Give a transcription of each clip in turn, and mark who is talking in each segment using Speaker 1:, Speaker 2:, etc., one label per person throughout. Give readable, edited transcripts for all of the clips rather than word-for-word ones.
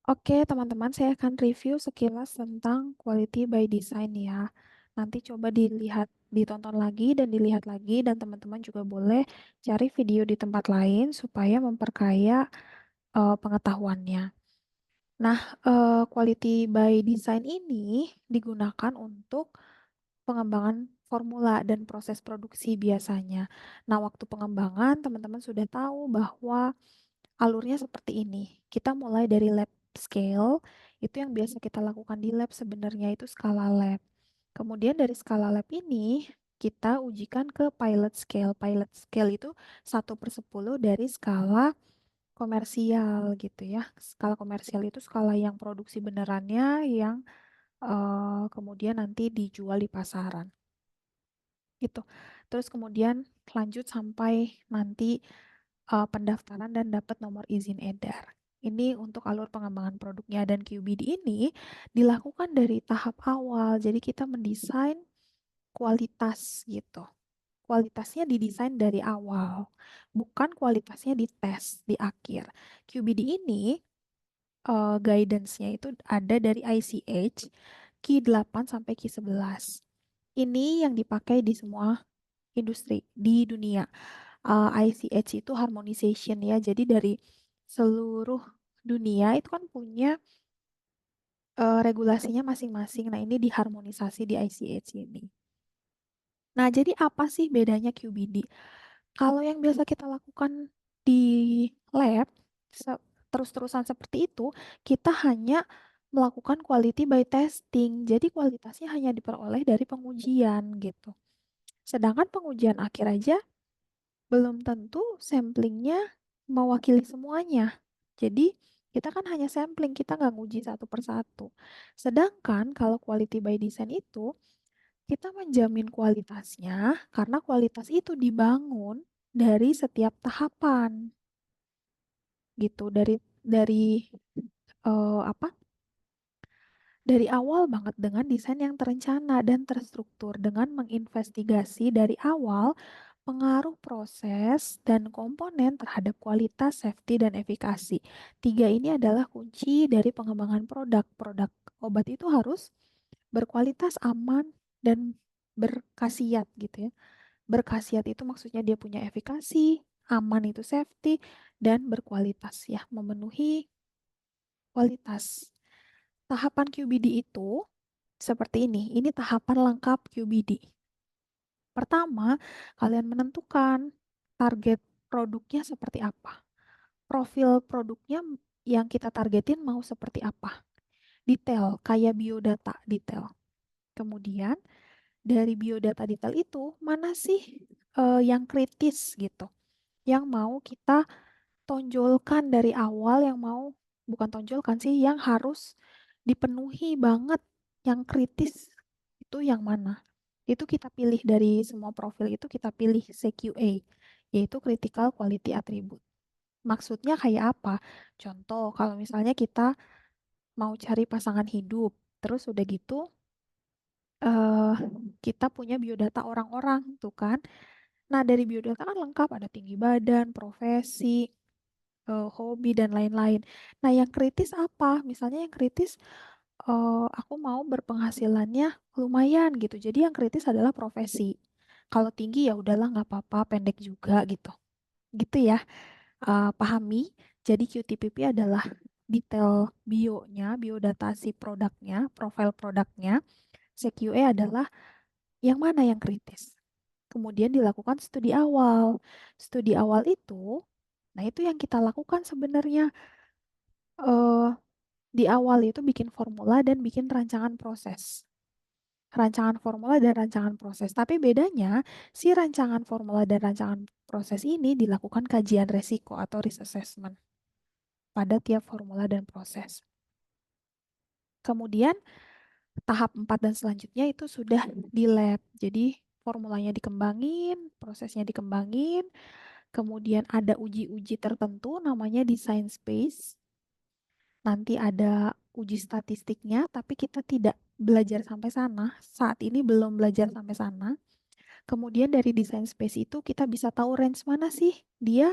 Speaker 1: Oke, teman-teman, saya akan review sekilas tentang quality by design ya. Nanti coba dilihat, ditonton lagi dan dilihat lagi, dan teman-teman juga boleh cari video di tempat lain supaya memperkaya pengetahuannya. Nah, quality by design ini digunakan untuk pengembangan formula dan proses produksi biasanya. Nah, waktu pengembangan, teman-teman sudah tahu bahwa alurnya seperti ini. Kita mulai dari lab scale, itu yang biasa kita lakukan di lab sebenarnya itu skala lab. Kemudian dari skala lab ini, kita ujikan ke pilot scale. Pilot scale itu 1/10 dari skala komersial gitu ya. Skala komersial itu skala yang produksi benerannya yang kemudian nanti dijual di pasaran gitu. Terus kemudian lanjut sampai nanti pendaftaran dan dapat nomor izin edar. Ini untuk alur pengembangan produknya, dan QBD ini dilakukan dari tahap awal. Jadi kita mendesain kualitas gitu. Kualitasnya didesain dari awal, bukan kualitasnya dites di akhir. QBD ini guidance-nya itu ada dari ICH Q8 sampai Q11. Ini yang dipakai di semua industri di dunia. ICH itu harmonization ya. Jadi dari seluruh dunia itu kan punya regulasinya masing-masing. Nah, ini diharmonisasi di ICH ini. Nah, jadi apa sih bedanya QBD? Kalau yang biasa kita lakukan di lab, terus-terusan seperti itu, kita hanya melakukan quality by testing. Jadi kualitasnya hanya diperoleh dari pengujian gitu. Sedangkan pengujian akhir aja belum tentu samplingnya mewakili semuanya. Jadi kita kan hanya sampling, kita nggak nguji satu persatu. Sedangkan kalau quality by design itu kita menjamin kualitasnya karena kualitas itu dibangun dari setiap tahapan gitu. Dari apa? Dari awal banget dengan desain yang terencana dan terstruktur dengan menginvestigasi dari awal pengaruh proses dan komponen terhadap kualitas, safety, dan efikasi. Tiga ini adalah kunci dari pengembangan produk. Produk obat itu harus berkualitas, aman, dan berkhasiat gitu ya. Berkhasiat itu maksudnya dia punya efikasi, aman itu safety, dan berkualitas ya, memenuhi kualitas. Tahapan QBD itu seperti ini. Ini tahapan lengkap QBD. Pertama, kalian menentukan target produknya seperti apa. Profil produknya yang kita targetin mau seperti apa. Detail, kayak biodata detail. Kemudian, dari biodata detail itu, mana sih yang kritis gitu. Yang mau kita tonjolkan dari awal, yang mau, bukan tonjolkan sih, yang harus dipenuhi banget, yang kritis itu yang mana. Itu kita pilih dari semua profil itu, kita pilih CQA, yaitu Critical Quality Attribute. Maksudnya kayak apa? Contoh, kalau misalnya kita mau cari pasangan hidup, terus udah gitu eh kita punya biodata orang-orang tuh kan. Nah, dari biodata kan lengkap, ada tinggi badan, profesi, hobi, dan lain-lain. Nah, yang kritis apa? Misalnya yang kritis, aku mau berpenghasilannya lumayan gitu. Jadi yang kritis adalah profesi. Kalau tinggi ya udahlah nggak apa-apa, pendek juga gitu. Gitu ya, pahami. Jadi QTPP adalah detail bionya, biodata si produknya, profil produknya. CQA adalah yang mana yang kritis. Kemudian dilakukan studi awal. Studi awal itu, nah itu yang kita lakukan sebenarnya eh, di awal itu bikin formula dan bikin rancangan proses. Rancangan formula dan rancangan proses. Tapi bedanya, si rancangan formula dan rancangan proses ini dilakukan kajian resiko atau risk assessment pada tiap formula dan proses. Kemudian tahap 4 dan selanjutnya itu sudah di lab. Jadi formulanya dikembangin, prosesnya dikembangin, kemudian ada uji-uji tertentu namanya design space. Nanti ada uji statistiknya, tapi kita tidak belajar sampai sana. Saat ini belum belajar sampai sana. Kemudian dari design space itu kita bisa tahu range mana sih dia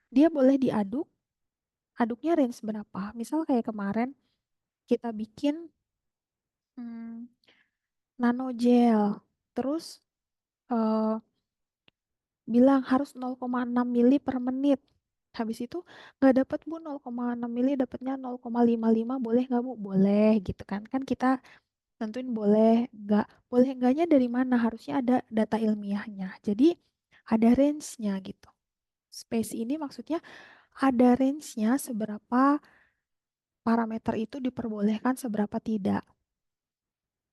Speaker 1: dia boleh diaduk aduknya range berapa. Misal kayak kemarin kita bikin nano gel, terus eh, bilang harus 0,6 mili per menit. Habis itu nggak dapat Bu 0,6 mili, dapatnya 0,55, boleh nggak Bu? Boleh gitu kan. Kan kita tentuin boleh nggak. Boleh enggaknya dari mana? Harusnya ada data ilmiahnya. Jadi ada range-nya gitu. Space ini maksudnya ada range-nya seberapa parameter itu diperbolehkan, seberapa tidak.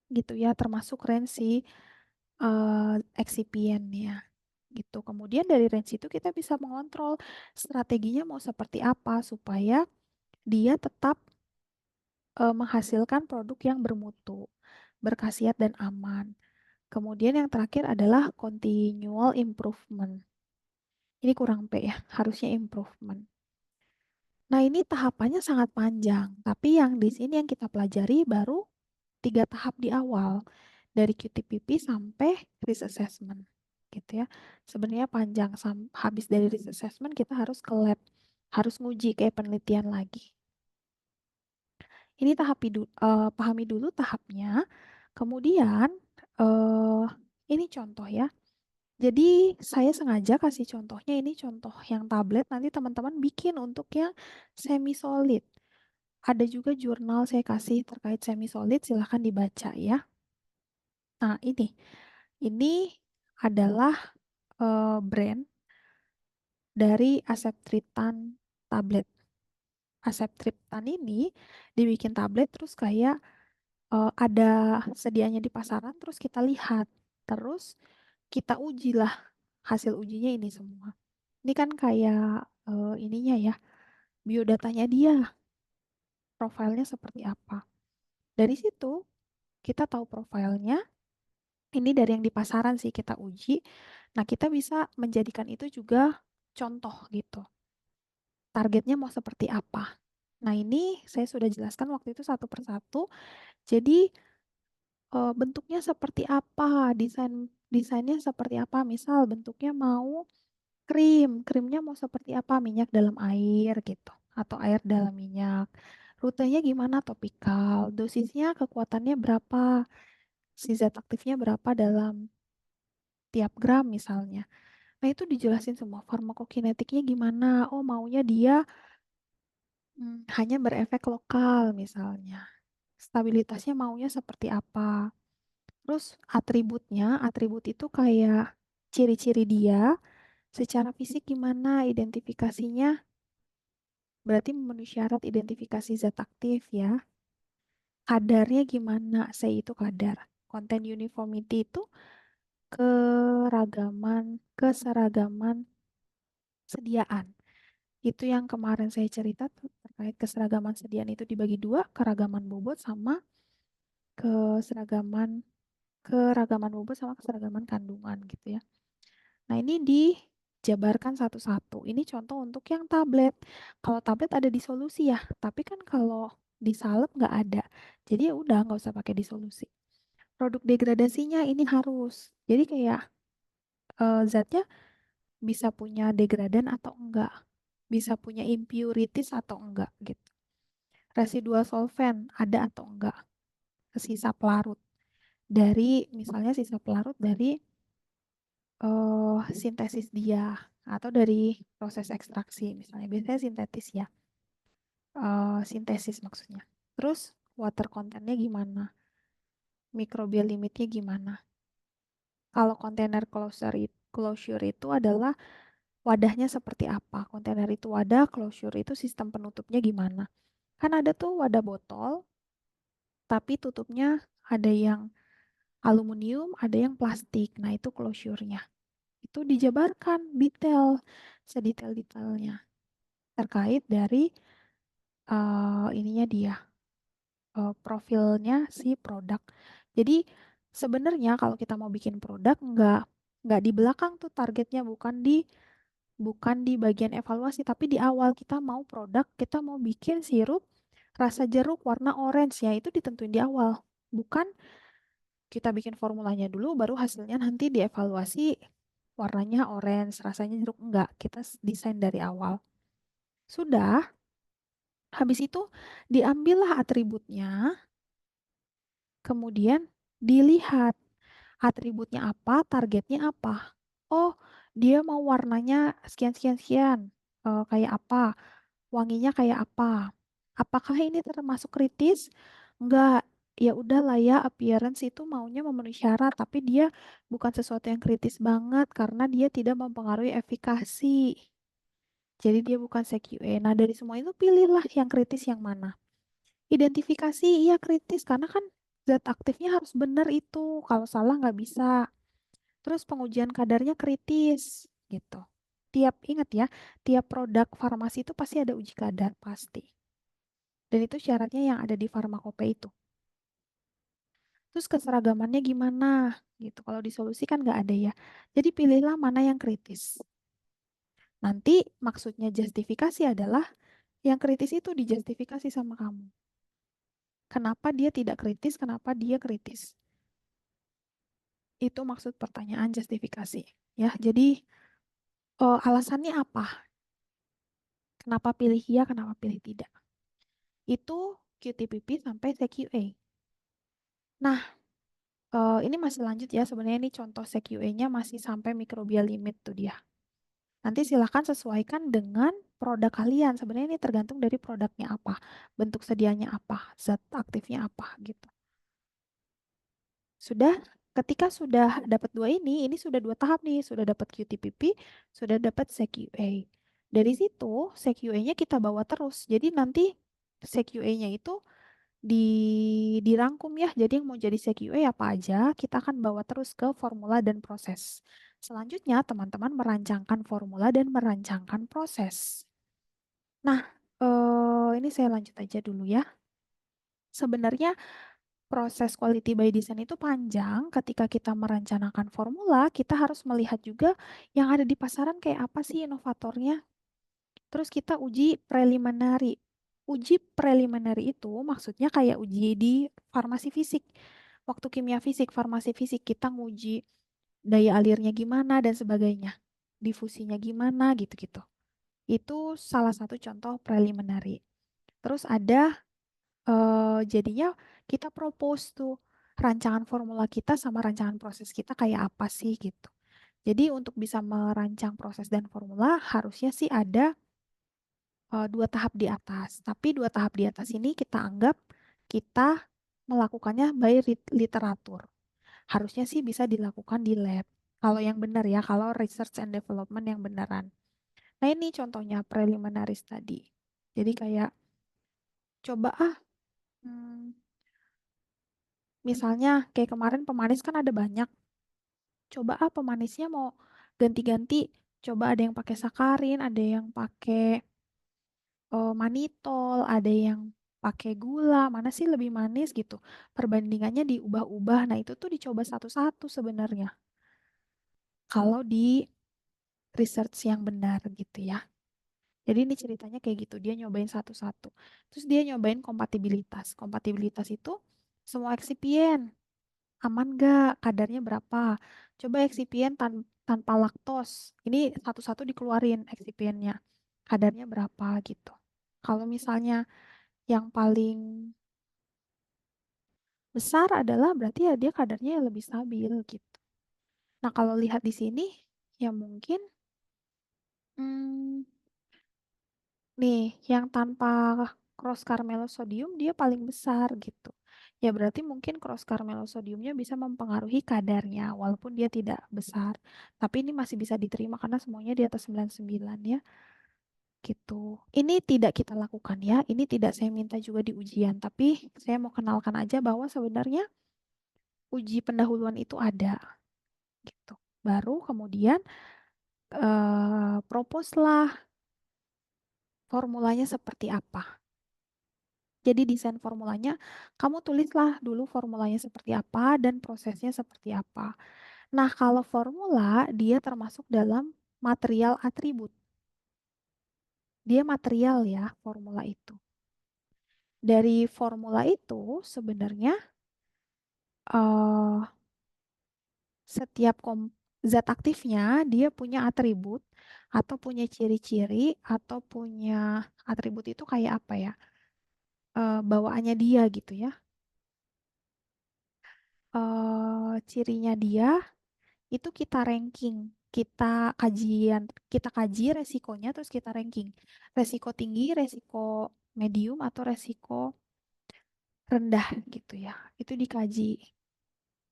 Speaker 1: Gitu ya, termasuk range si excipientnya gitu. Kemudian dari range itu kita bisa mengontrol strateginya mau seperti apa supaya dia tetap menghasilkan produk yang bermutu, berkhasiat dan aman. Kemudian yang terakhir adalah continual improvement. Ini kurang P ya, harusnya improvement. Nah, ini tahapannya sangat panjang, tapi yang di sini yang kita pelajari baru 3 tahap di awal, dari QTPP sampai risk assessment, gitu ya. Sebenarnya panjang, habis dari risk assessment kita harus ke lab, harus nguji kayak penelitian lagi. Ini pahami dulu tahapnya, kemudian eh, ini contoh ya. Jadi saya sengaja kasih contohnya, ini contoh yang tablet, nanti teman-teman bikin untuk yang semi solid. Ada juga jurnal saya kasih terkait semi solid, silahkan dibaca ya. Nah, ini adalah brand dari Aseptritan tablet. Aseptritan ini dibikin tablet terus kayak ada sedianya di pasaran, terus kita lihat, terus kita ujilah, hasil ujinya ini semua. Ini kan kayak ininya ya, biodatanya dia, profilnya seperti apa. Dari situ kita tahu profilnya, ini dari yang di pasaran sih kita uji. Nah, kita bisa menjadikan itu juga contoh gitu. Targetnya mau seperti apa. Nah, ini saya sudah jelaskan waktu itu satu persatu. Jadi, bentuknya seperti apa, desainnya seperti apa. Misal bentuknya mau krimnya mau seperti apa, minyak dalam air gitu, atau air dalam minyak. Rutenya gimana, topikal, dosisnya, kekuatannya berapa, si zat aktifnya berapa dalam tiap gram misalnya. Nah, itu dijelasin semua, farmakokinetiknya gimana. Oh, maunya dia hanya berefek lokal misalnya. Stabilitasnya maunya seperti apa. Terus atribut itu kayak ciri-ciri dia, secara fisik gimana, identifikasinya, berarti memenuhi syarat identifikasi zat aktif ya. Kadarnya gimana, itu kadar. Content uniformity itu keseragaman sediaan. Itu yang kemarin saya cerita tuh, terkait keseragaman sediaan itu dibagi dua, keragaman bobot sama keseragaman keragaman bobot sama keseragaman kandungan gitu ya. Nah, ini dijabarkan satu-satu. Ini contoh untuk yang tablet. Kalau tablet ada disolusi ya, tapi kan kalau di salep nggak ada. Jadi ya udah nggak usah pakai disolusi. Produk degradasinya ini harus. Jadi kayak zatnya bisa punya degradan atau enggak, bisa punya impurities atau enggak gitu. Residual solvent ada atau enggak, sisa pelarut dari misalnya sisa pelarut dari sintesis dia atau dari proses ekstraksi misalnya, biasanya sintetis ya, sintesis maksudnya. Terus water contentnya gimana, microbial limitnya gimana. Kalau kontainer closure itu adalah wadahnya seperti apa, kontainer itu wadah, closure itu sistem penutupnya gimana. Kan ada tuh wadah botol tapi tutupnya ada yang aluminium, ada yang plastik. Nah, itu closure-nya. Itu dijabarkan detail, sedetail-detailnya terkait dari ininya dia, profilnya si produk. Jadi sebenarnya kalau kita mau bikin produk nggak di belakang tuh targetnya, bukan di bagian evaluasi, tapi di awal kita mau produk, kita mau bikin sirup rasa jeruk warna orange ya, itu ditentuin di awal. Bukan kita bikin formulanya dulu baru hasilnya nanti dievaluasi warnanya orange, rasanya jeruk, enggak. Kita desain dari awal. Sudah, Habis itu diambillah atributnya, kemudian dilihat atributnya apa, targetnya apa. Oh, dia mau warnanya sekian sekian sekian. Kayak apa? Wanginya kayak apa? Apakah ini termasuk kritis? Enggak. Ya udahlah ya, appearance itu maunya memenuhi syarat, tapi dia bukan sesuatu yang kritis banget karena dia tidak mempengaruhi efikasi. Jadi dia bukan CQE. Nah, dari semua itu pilihlah yang kritis yang mana. Identifikasi iya kritis karena kan zat aktifnya harus benar itu. Kalau salah nggak bisa. Terus pengujian kadarnya kritis gitu. Tiap ingat ya, tiap produk farmasi itu pasti ada uji kadar pasti. Dan itu syaratnya yang ada di farmakope itu. Terus keseragamannya gimana gitu. Kalau di solusi kan nggak ada ya. Jadi pilihlah mana yang kritis. Nanti maksudnya justifikasi adalah yang kritis itu dijustifikasi sama kamu. Kenapa dia tidak kritis, kenapa dia kritis. Itu maksud pertanyaan justifikasi. Ya, jadi alasannya apa? Kenapa pilih iya, kenapa pilih tidak? Itu QTPP sampai CQA. Nah, ini masih lanjut ya. Sebenarnya ini contoh CQA-nya masih sampai microbial limit tuh dia. Nanti silahkan sesuaikan dengan produk kalian. Sebenarnya ini tergantung dari produknya apa, bentuk sedianya apa, zat aktifnya apa gitu. Sudah, ketika sudah dapat dua ini sudah dua tahap nih, sudah dapat QTPP, sudah dapat CQA. Dari situ CQA-nya kita bawa terus. Jadi nanti CQA-nya itu dirangkum ya. Jadi yang mau jadi CQA apa aja, kita akan bawa terus ke formula dan proses. Selanjutnya, teman-teman merancangkan formula dan merancangkan proses. Nah, ini saya lanjut aja dulu ya. Sebenarnya proses quality by design itu panjang. Ketika kita merencanakan formula, kita harus melihat juga yang ada di pasaran kayak apa sih inovatornya. Terus kita uji preliminary. Uji preliminary itu maksudnya kayak uji di farmasi fisik. Waktu kimia fisik, farmasi fisik, kita nguji daya alirnya gimana dan sebagainya. Difusinya gimana gitu-gitu. Itu salah satu contoh preliminary. Terus ada jadinya kita propose tuh rancangan formula kita sama rancangan proses kita kayak apa sih gitu. Jadi untuk bisa merancang proses dan formula harusnya sih ada dua tahap di atas. Tapi dua tahap di atas ini kita anggap kita melakukannya by literatur. Harusnya sih bisa dilakukan di lab. Kalau yang benar ya, kalau research and development yang beneran. Nah ini contohnya preliminaris tadi. Jadi kayak coba hmm, misalnya kayak kemarin pemanis kan ada banyak. Coba pemanisnya mau ganti-ganti. Coba ada yang pakai sakarin, ada yang pakai manitol, ada yang pakai gula, mana sih lebih manis gitu. Perbandingannya diubah-ubah. Nah, itu tuh dicoba satu-satu sebenarnya. Kalau di research yang benar gitu ya. Jadi ini ceritanya kayak gitu, dia nyobain satu-satu. Terus dia nyobain kompatibilitas. Kompatibilitas itu semua eksipien aman gak? Kadarnya berapa? Coba eksipien tanpa laktos. Ini satu-satu dikeluarin eksipiennya. Kadarnya berapa gitu. Kalau misalnya yang paling besar adalah berarti ya dia kadarnya lebih stabil gitu. Nah, kalau lihat di sini ya mungkin hmm, nih yang tanpa cross carmelosodium dia paling besar gitu. Ya berarti mungkin cross carmelosodiumnya bisa mempengaruhi kadarnya walaupun dia tidak besar. Tapi ini masih bisa diterima karena semuanya di atas 99 ya gitu. Ini tidak kita lakukan ya. Ini tidak saya minta juga di ujian, tapi saya mau kenalkan aja bahwa sebenarnya uji pendahuluan itu ada gitu. Baru kemudian propose lah formulanya seperti apa. Jadi desain formulanya, kamu tulislah dulu formulanya seperti apa dan prosesnya seperti apa. Nah, kalau formula, dia termasuk dalam material atribut. Dia material ya, formula itu. Dari formula itu sebenarnya eh, setiap zat aktifnya dia punya atribut atau punya ciri-ciri atau punya atribut itu kayak apa ya? bawaannya dia gitu ya. Cirinya dia itu kita ranking, kita kaji resikonya terus kita ranking. Resiko tinggi, resiko medium atau resiko rendah gitu ya. Itu dikaji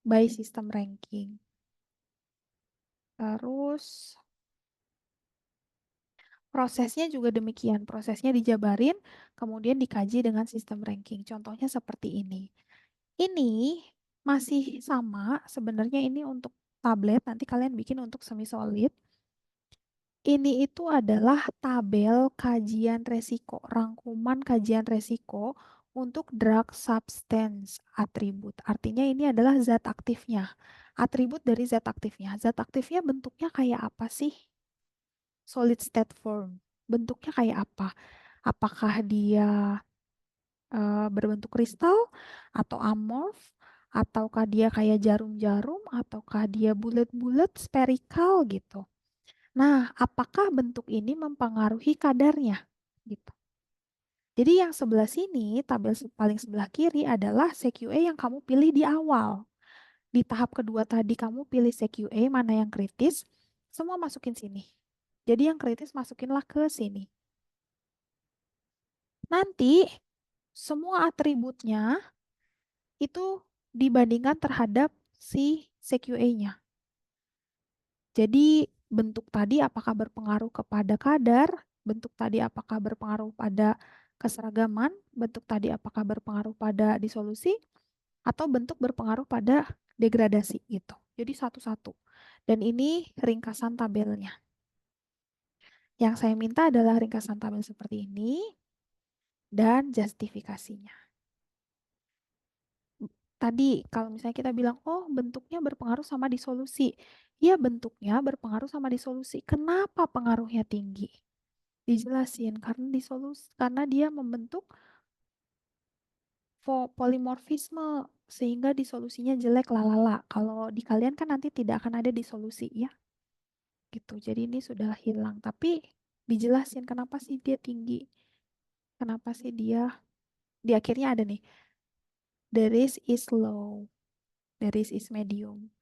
Speaker 1: by system ranking. Terus prosesnya juga demikian. Prosesnya dijabarin, kemudian dikaji dengan sistem ranking. Contohnya seperti ini. Ini masih sama, sebenarnya ini untuk tablet, nanti kalian bikin untuk semi solid. Ini itu adalah tabel kajian resiko, rangkuman kajian resiko untuk drug substance atribut. Artinya ini adalah zat aktifnya, atribut dari zat aktifnya. Zat aktifnya bentuknya kayak apa sih? Solid state form. Bentuknya kayak apa? Apakah dia berbentuk kristal atau amorf? Ataukah dia kayak jarum-jarum? Ataukah dia bulat-bulat, spherical gitu? Nah, apakah bentuk ini mempengaruhi kadarnya? Gitu. Jadi yang sebelah sini, tabel paling sebelah kiri adalah CQA yang kamu pilih di awal. Di tahap kedua tadi kamu pilih CQA mana yang kritis, semua masukin sini. Jadi yang kritis masukinlah ke sini. Nanti semua atributnya itu dibandingkan terhadap si CQA-nya. Jadi bentuk tadi apakah berpengaruh kepada kadar, bentuk tadi apakah berpengaruh pada keseragaman, bentuk tadi apakah berpengaruh pada disolusi, atau bentuk berpengaruh pada degradasi gitu. Jadi satu-satu. Dan ini ringkasan tabelnya. Yang saya minta adalah ringkasan tabel seperti ini dan justifikasinya. Tadi kalau misalnya kita bilang, oh bentuknya berpengaruh sama disolusi. Ya bentuknya berpengaruh sama disolusi. Kenapa pengaruhnya tinggi? Dijelasin karena dia membentuk polimorfisme sehingga disolusinya jelek lalala. Kalau di kalian kan nanti tidak akan ada disolusi ya. Gitu. Jadi ini sudah hilang, tapi dijelasin kenapa sih dia tinggi. Kenapa sih dia di akhirnya ada nih. The risk is low, the risk is medium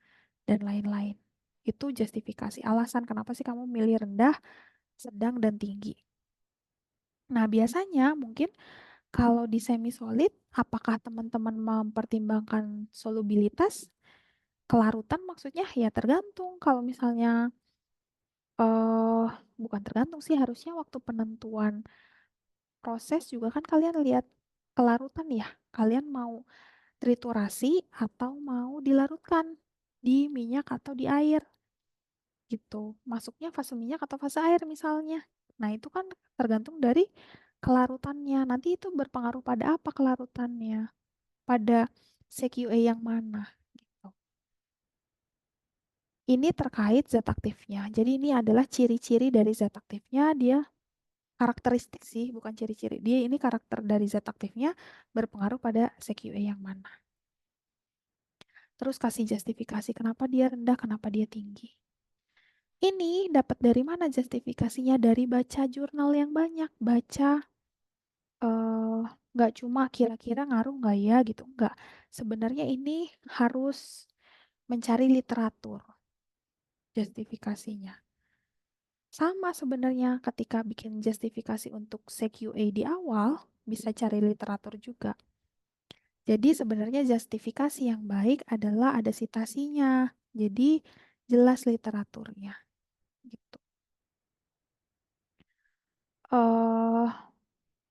Speaker 1: dan lain-lain. Itu justifikasi alasan kenapa sih kamu milih rendah, sedang dan tinggi. Nah, biasanya mungkin kalau di semi solid, apakah teman-teman mempertimbangkan solubilitas? Kelarutan maksudnya ya tergantung. Kalau misalnya bukan tergantung sih, harusnya waktu penentuan proses juga kan kalian lihat kelarutan ya. Kalian mau triturasi atau mau dilarutkan di minyak atau di air gitu. Masuknya fase minyak atau fase air misalnya. Nah, itu kan tergantung dari kelarutannya. Nanti itu berpengaruh pada apa kelarutannya? Pada CQA yang mana gitu. Ini terkait zat aktifnya. Jadi ini adalah ciri-ciri dari zat aktifnya. Dia karakteristik sih, bukan ciri-ciri. Dia ini karakter dari zat aktifnya berpengaruh pada CQA yang mana. Terus kasih justifikasi kenapa dia rendah, kenapa dia tinggi. Ini dapat dari mana justifikasinya? Dari baca jurnal yang banyak, baca nggak cuma kira-kira ngaruh nggak ya gitu, nggak. Sebenarnya ini harus mencari literatur justifikasinya. Sama sebenarnya ketika bikin justifikasi untuk CQA di awal, bisa cari literatur juga. Jadi sebenarnya justifikasi yang baik adalah ada sitasinya. Jadi jelas literaturnya gitu. eh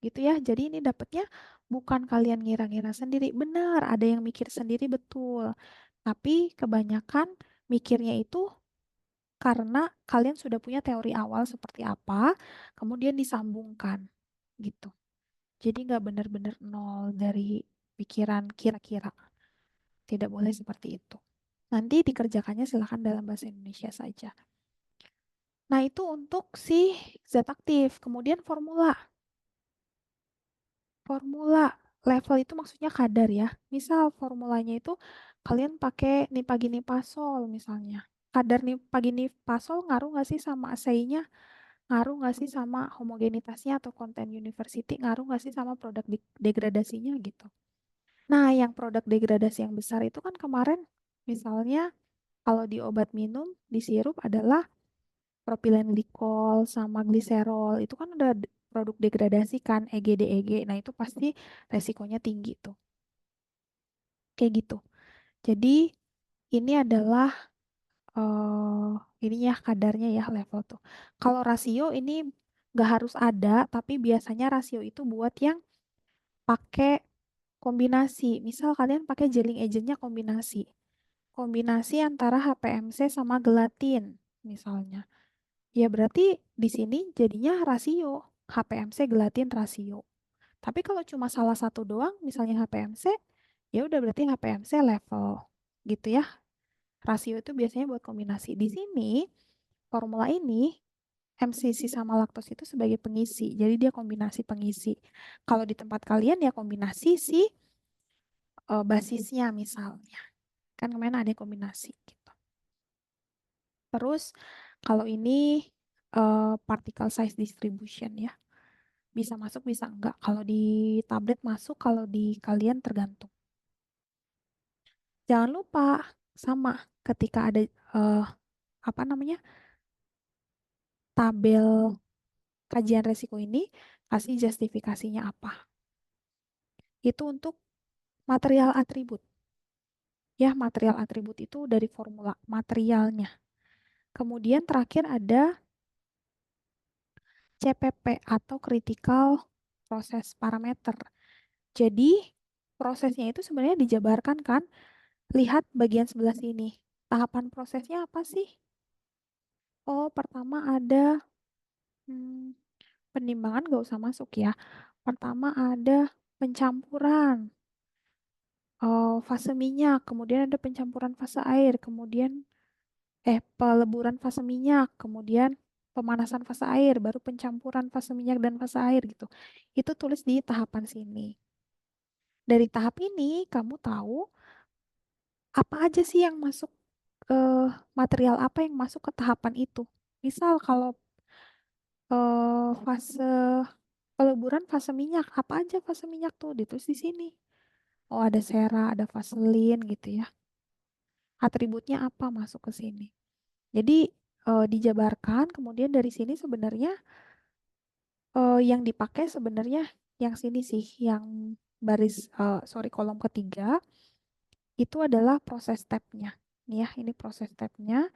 Speaker 1: gitu ya. Jadi ini dapatnya bukan kalian ngira-ngira sendiri. Benar, ada yang mikir sendiri betul. Tapi kebanyakan mikirnya itu karena kalian sudah punya teori awal seperti apa, kemudian disambungkan gitu. Jadi nggak benar-benar nol dari pikiran kira-kira. Tidak boleh seperti itu. Nanti dikerjakannya silakan dalam bahasa Indonesia saja. Nah, itu untuk si zat aktif. Kemudian formula. Formula level itu maksudnya kadar ya. Misal formulanya itu kalian pakai nipagini pasol misalnya. Kadar nipagini pasol ngaruh nggak sih sama asainya? ngaruh nggak sih sama homogenitasnya atau konten university, ngaruh nggak sih sama produk degradasinya gitu. Nah, yang produk degradasi yang besar itu kan kemarin misalnya kalau di obat minum, di sirup adalah propilen glikol sama gliserol. Itu kan udah produk degradasi kan, EG-DEG. Nah, itu pasti resikonya tinggi tuh. Kayak gitu. Jadi, ini adalah ini ya kadarnya ya level tuh. Kalau rasio ini nggak harus ada, tapi biasanya rasio itu buat yang pakai kombinasi. Misal kalian pakai gelling agentnya kombinasi. Kombinasi antara HPMC sama gelatin misalnya. Ya berarti di sini jadinya rasio. HPMC gelatin rasio. Tapi kalau cuma salah satu doang, misalnya HPMC, ya udah berarti HPMC level gitu ya. Rasio itu biasanya buat kombinasi. Di sini formula ini MCC sama laktos itu sebagai pengisi. Jadi dia kombinasi pengisi. Kalau di tempat kalian ya kombinasi si basisnya misalnya. Kan kemarin ada kombinasi gitu. Terus kalau ini particle size distribution ya. Bisa masuk bisa enggak. Kalau di tablet masuk, kalau di kalian tergantung. Jangan lupa sama ketika ada apa namanya? Tabel kajian resiko ini kasih justifikasinya apa. Itu untuk material atribut. Ya, material atribut itu dari formula materialnya. Kemudian terakhir ada CPP atau critical process parameter. Jadi prosesnya itu sebenarnya dijabarkan kan. Lihat bagian sebelah sini. Tahapan prosesnya apa sih? Oh, pertama ada hmm, penimbangan gak usah masuk ya. Pertama ada pencampuran fase minyak, kemudian ada pencampuran fase air, kemudian peleburan fase minyak, kemudian pemanasan fase air, baru pencampuran fase minyak dan fase air gitu. Itu tulis di tahapan sini. Dari tahap ini kamu tahu apa aja sih yang masuk material apa yang masuk ke tahapan itu. Misal kalau fase peleburan fase minyak, apa aja fase minyak tuh ditulis di sini. Oh, ada sera, ada vaselin gitu ya. Atributnya apa masuk ke sini. Jadi dijabarkan, kemudian dari sini sebenarnya yang dipakai sebenarnya yang sini sih, yang baris sorry kolom ketiga itu adalah proses stepnya. Nih ya, ini proses stepnya.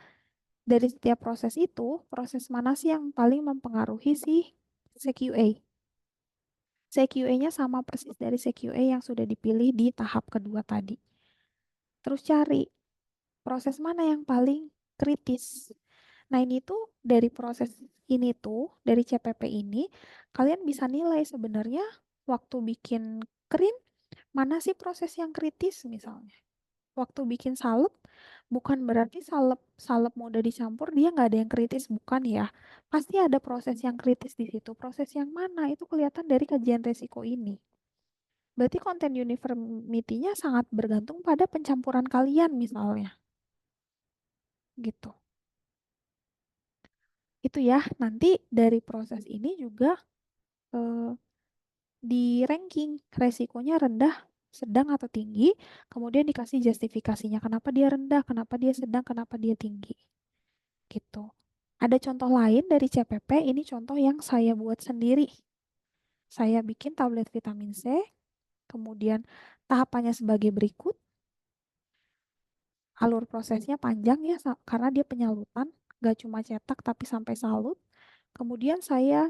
Speaker 1: Dari setiap proses itu, proses mana sih yang paling mempengaruhi si CQA? CQA-nya sama persis dari CQA yang sudah dipilih di tahap kedua tadi. Terus cari proses mana yang paling kritis. Nah, ini tuh dari proses ini tuh, dari CPP ini, kalian bisa nilai sebenarnya waktu bikin krim, mana sih proses yang kritis misalnya. Waktu bikin salep, bukan berarti salep salep mau udah dicampur dia nggak ada yang kritis, bukan ya. Pasti ada proses yang kritis di situ. Proses yang mana itu kelihatan dari kajian resiko ini. Berarti konten uniformity-nya sangat bergantung pada pencampuran kalian misalnya. Gitu. Itu ya, nanti dari proses ini juga eh, di ranking resikonya rendah, sedang atau tinggi, kemudian dikasih justifikasinya kenapa dia rendah, kenapa dia sedang, kenapa dia tinggi. Gitu. Ada contoh lain dari CPP, ini contoh yang saya buat sendiri. Saya bikin tablet vitamin C, kemudian tahapannya sebagai berikut. Alur prosesnya panjang ya, karena dia penyalutan, gak cuma cetak tapi sampai salut. Kemudian saya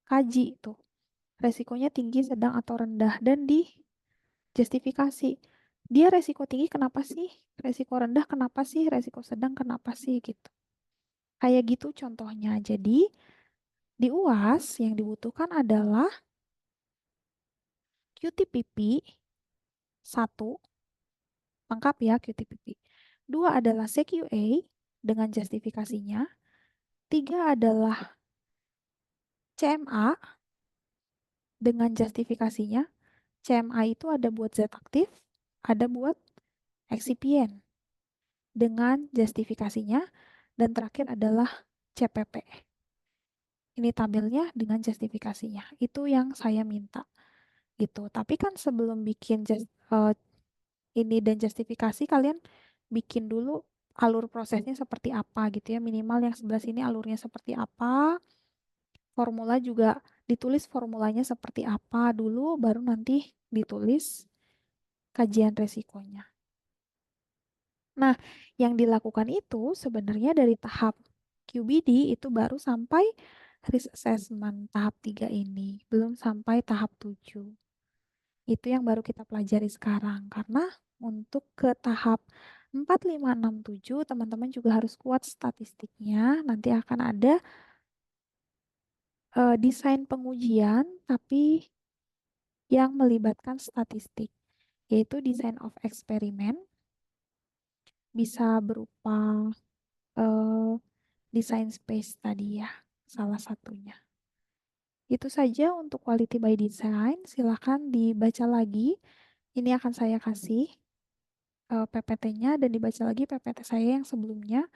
Speaker 1: kaji tuh, resikonya tinggi, sedang, atau rendah, dan di justifikasi. Dia resiko tinggi kenapa sih? Resiko rendah kenapa sih? Resiko sedang kenapa sih? Gitu. Kayak gitu contohnya. Jadi, di UAS yang dibutuhkan adalah QTPP, satu, lengkap ya QTPP. Dua adalah CQA dengan justifikasinya. Tiga adalah CMA dengan justifikasinya. CMA itu ada buat zat aktif, ada buat eksipien dengan justifikasinya, dan terakhir adalah CPP. ini tabelnya dengan justifikasinya. Itu yang saya minta gitu. Tapi kan sebelum bikin ini dan justifikasi, kalian bikin dulu alur prosesnya seperti apa gitu ya. Minimal yang sebelah sini alurnya seperti apa. Formula juga ditulis formulanya seperti apa dulu, baru nanti ditulis kajian resikonya. Nah, yang dilakukan itu sebenarnya dari tahap QBD itu baru sampai risk assessment tahap 3 ini, belum sampai tahap 7. Itu yang baru kita pelajari sekarang, karena untuk ke tahap 4, 5, 6, 7, teman-teman juga harus kuat statistiknya. Nanti akan ada desain pengujian, tapi yang melibatkan statistik, yaitu design of experiment, bisa berupa eh, desain space tadi ya, salah satunya. Itu saja untuk quality by design. Silahkan dibaca lagi. Ini akan saya kasih PPT-nya dan dibaca lagi PPT saya yang sebelumnya.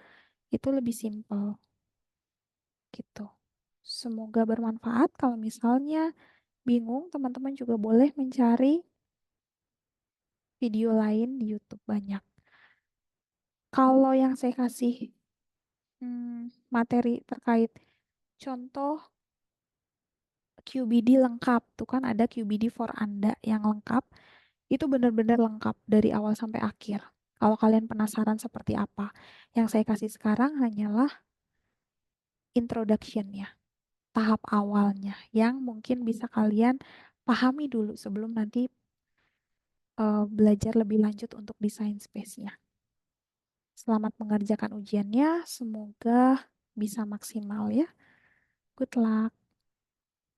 Speaker 1: Itu lebih simpel gitu. Semoga bermanfaat. Kalau misalnya bingung, teman-teman juga boleh mencari video lain di YouTube banyak. Kalau yang saya kasih materi terkait contoh QBD lengkap, tuh kan ada QBD for Anda yang lengkap, itu benar-benar lengkap dari awal sampai akhir. Kalau kalian penasaran seperti apa, yang saya kasih sekarang hanyalah introduction-nya, tahap awalnya, yang mungkin bisa kalian pahami dulu sebelum nanti belajar lebih lanjut untuk desain space-nya. Selamat mengerjakan ujiannya, semoga bisa maksimal ya. Good luck.